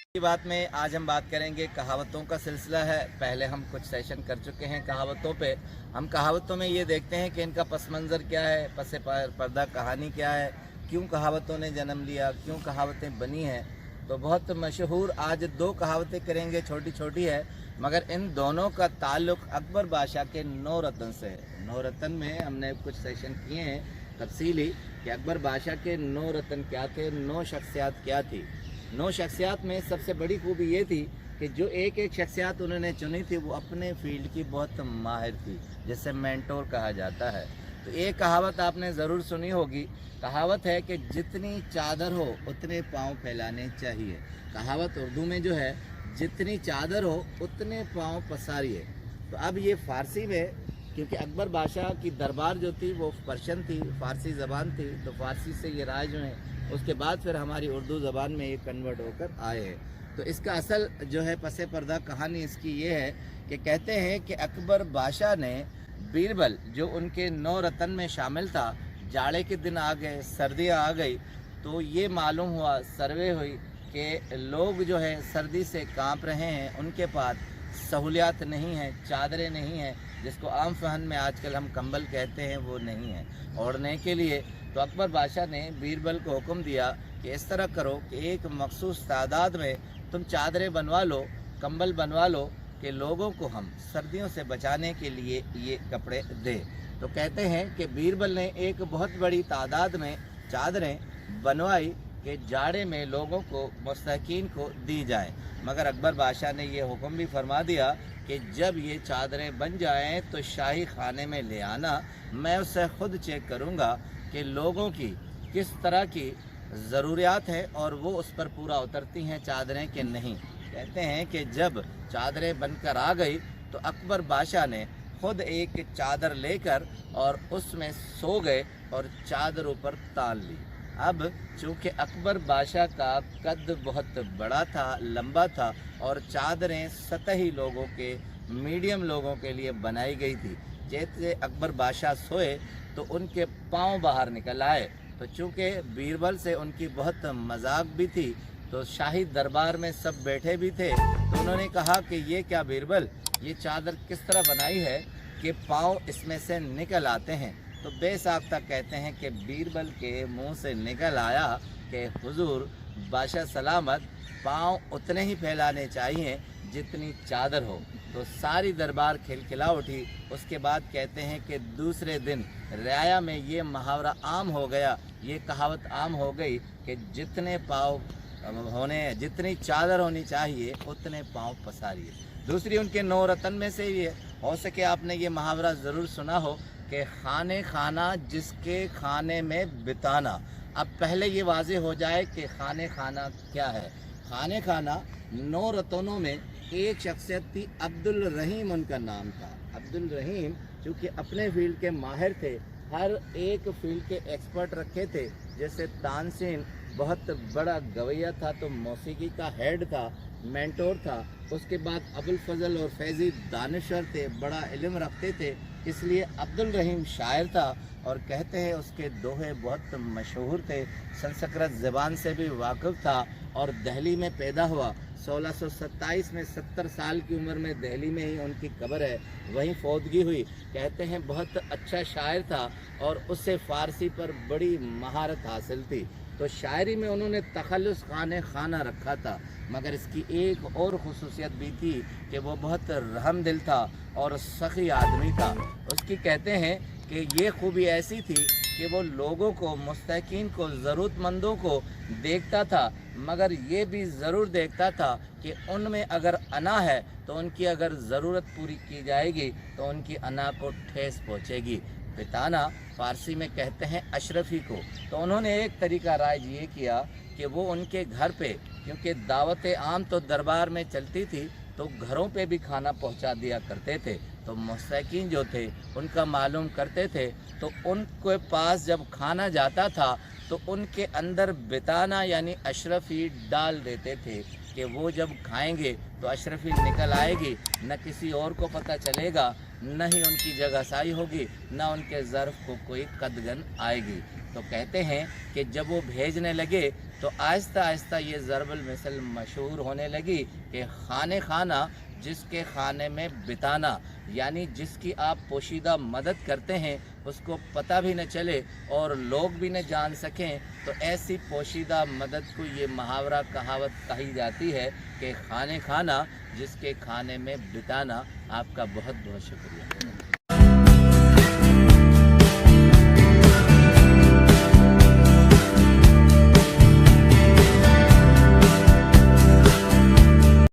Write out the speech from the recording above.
की बात में आज हम बात करेंगे कहावतों का सिलसिला है। पहले हम कुछ सेशन कर चुके हैं कहावतों पे। हम कहावतों में ये देखते हैं कि इनका पस मंज़र क्या है, पसे पर्दा कहानी क्या है, क्यों कहावतों ने जन्म लिया, क्यों कहावतें बनी हैं। तो बहुत मशहूर आज दो कहावतें करेंगे, छोटी छोटी है, मगर इन दोनों का ताल्लुक़ अकबर बादशाह के 9 रतन से है। 9 रतन में हमने कुछ सेशन किए हैं तफसीली कि अकबर बादशाह के 9 रतन क्या थे, 9 शख्सियात क्या थी। 9 शख्सियात में सबसे बड़ी खूबी ये थी कि जो एक एक शख्सियात उन्होंने चुनी थी वो अपने फील्ड की बहुत माहिर थी, जिसे मेंटोर कहा जाता है। तो एक कहावत आपने ज़रूर सुनी होगी। कहावत है कि जितनी चादर हो उतने पाँव फैलाने चाहिए। कहावत उर्दू में जो है, जितनी चादर हो उतने पाँव पसारिए। तो अब ये फ़ारसी में, क्योंकि अकबर बादशाह की दरबार जो थी वो पर्शियन थी, फ़ारसी ज़बान थी, तो फ़ारसी से ये राय जो है उसके बाद फिर हमारी उर्दू ज़बान में ये कन्वर्ट होकर आए हैं। तो इसका असल जो है पसे पर्दा कहानी इसकी ये है कि कहते हैं कि अकबर बादशाह ने बीरबल, जो उनके 9 रतन में शामिल था, जाड़े के दिन आ गए, सर्दियाँ आ गई, तो ये मालूम हुआ, सर्वे हुई कि लोग जो है सर्दी से कांप रहे हैं, उनके पास सहूलियात नहीं हैं, चादरें नहीं हैं, जिसको आम फहन में आजकल हम कंबल कहते हैं, वो नहीं है ओढ़ने के लिए। तो अकबर बादशाह ने बीरबल को हुक्म दिया कि इस तरह करो कि एक मखसूस तादाद में तुम चादरें बनवा लो, कंबल बनवा लो कि लोगों को हम सर्दियों से बचाने के लिए ये कपड़े दें। तो कहते हैं कि बीरबल ने एक बहुत बड़ी तादाद में चादरें बनवाई कि जाड़े में लोगों को, मुस्तकीन को दी जाएं। मगर अकबर बादशाह ने ये हुक्म भी फरमा दिया कि जब ये चादरें बन जाएं तो शाही खाने में ले आना, मैं उसे ख़ुद चेक करूँगा कि लोगों की किस तरह की ज़रूरियात है और वो उस पर पूरा उतरती हैं चादरें कि नहीं। कहते हैं कि जब चादरें बनकर आ गई तो अकबर बादशाह ने ख़ुद एक चादर लेकर और उसमें सो गए और चादर ऊपर तान ली। अब चूँकि अकबर बादशाह का कद बहुत बड़ा था, लंबा था, और चादरें सतही लोगों के, मीडियम लोगों के लिए बनाई गई थी। जैसे अकबर बादशाह सोए तो उनके पाँव बाहर निकल आए। तो चूँकि बीरबल से उनकी बहुत मजाक भी थी, तो शाही दरबार में सब बैठे भी थे, तो उन्होंने कहा कि ये क्या बीरबल, ये चादर किस तरह बनाई है कि पाँव इसमें से निकल आते हैं। तो बेसाख्ता कहते हैं कि बीरबल के मुंह से निकल आया कि हुजूर बादशाह सलामत, पाँव उतने ही फैलाने चाहिए जितनी चादर हो। तो सारी दरबार खिलखिला उठी। उसके बाद कहते हैं कि दूसरे दिन रियाया में ये मुहावरा आम हो गया, ये कहावत आम हो गई कि जितने पाँव जितनी चादर होनी चाहिए उतने पाँव पसारिए। दूसरी उनके 9 रतन में से ये हो सके आपने ये मुहावरा ज़रूर सुना हो कि खाने खाना जिसके खाने में बिताना। अब पहले ये वाज़ेह हो जाए कि खाने खाना क्या है। खाने खाना 9 रतनों में एक शख्सियत थी, अब्दुल रहीम उनका नाम था। अब्दुल रहीम चूँकि अपने फील्ड के माहिर थे, हर एक फील्ड के एक्सपर्ट रखे थे। जैसे तानसेन बहुत बड़ा गवैया था, तो मौसीकी का हेड था, मेंटोर था। उसके बाद अबुल फजल और फैज़ी दानिशवर थे, बड़ा इल्म रखते थे, इसलिए अब्दुल रहीम शायर था। और कहते हैं उसके दोहे बहुत मशहूर थे, संस्कृत ज़बान से भी वाकिफ़ था और दिल्ली में पैदा हुआ। 1627 में 70 साल की उम्र में दिल्ली में ही उनकी कब्र है, वहीं फौतगी हुई। कहते हैं बहुत अच्छा शायर था और उससे फ़ारसी पर बड़ी महारत हासिल थी। तो शायरी में उन्होंने तखल्लुस खाना रखा था। मगर इसकी एक और ख़ुसूसियत भी थी कि वो बहुत रहम दिल था और सखी आदमी था। उसकी कहते हैं कि ये खूबी ऐसी थी कि वो लोगों को, मुस्तकीन को, ज़रूरतमंदों को देखता था, मगर ये भी ज़रूर देखता था कि उनमें अगर अना है तो उनकी अगर ज़रूरत पूरी की जाएगी तो उनकी अना को ठेस पहुँचेगी। बिताना फ़ारसी में कहते हैं अशरफी को। तो उन्होंने एक तरीका राय ये किया कि वो उनके घर पे, क्योंकि दावत आम तो दरबार में चलती थी, तो घरों पे भी खाना पहुंचा दिया करते थे। तो मुस्तकीन जो थे उनका मालूम करते थे, तो उनके पास जब खाना जाता था तो उनके अंदर बिताना यानी अशरफी डाल देते थे कि वो जब खाएंगे तो अशरफी निकल आएगी, न किसी और को पता चलेगा, न ही उनकी जगह साई होगी, न उनके ज़र्फ़ को कोई कदगन आएगी। तो कहते हैं कि जब वो भेजने लगे तो आहिस्ता आहिस्ता ये ज़रबुल मिसल मशहूर होने लगी कि खाने खाना, जिसके खाने में बिताना, यानी जिसकी आप पोशीदा मदद करते हैं उसको पता भी न चले और लोग भी न जान सकें, तो ऐसी पोशीदा मदद को ये मुहावरा कहावत कही जाती है कि खाने खाना, जिसके खाने में बिताना। आपका बहुत बहुत शुक्रिया।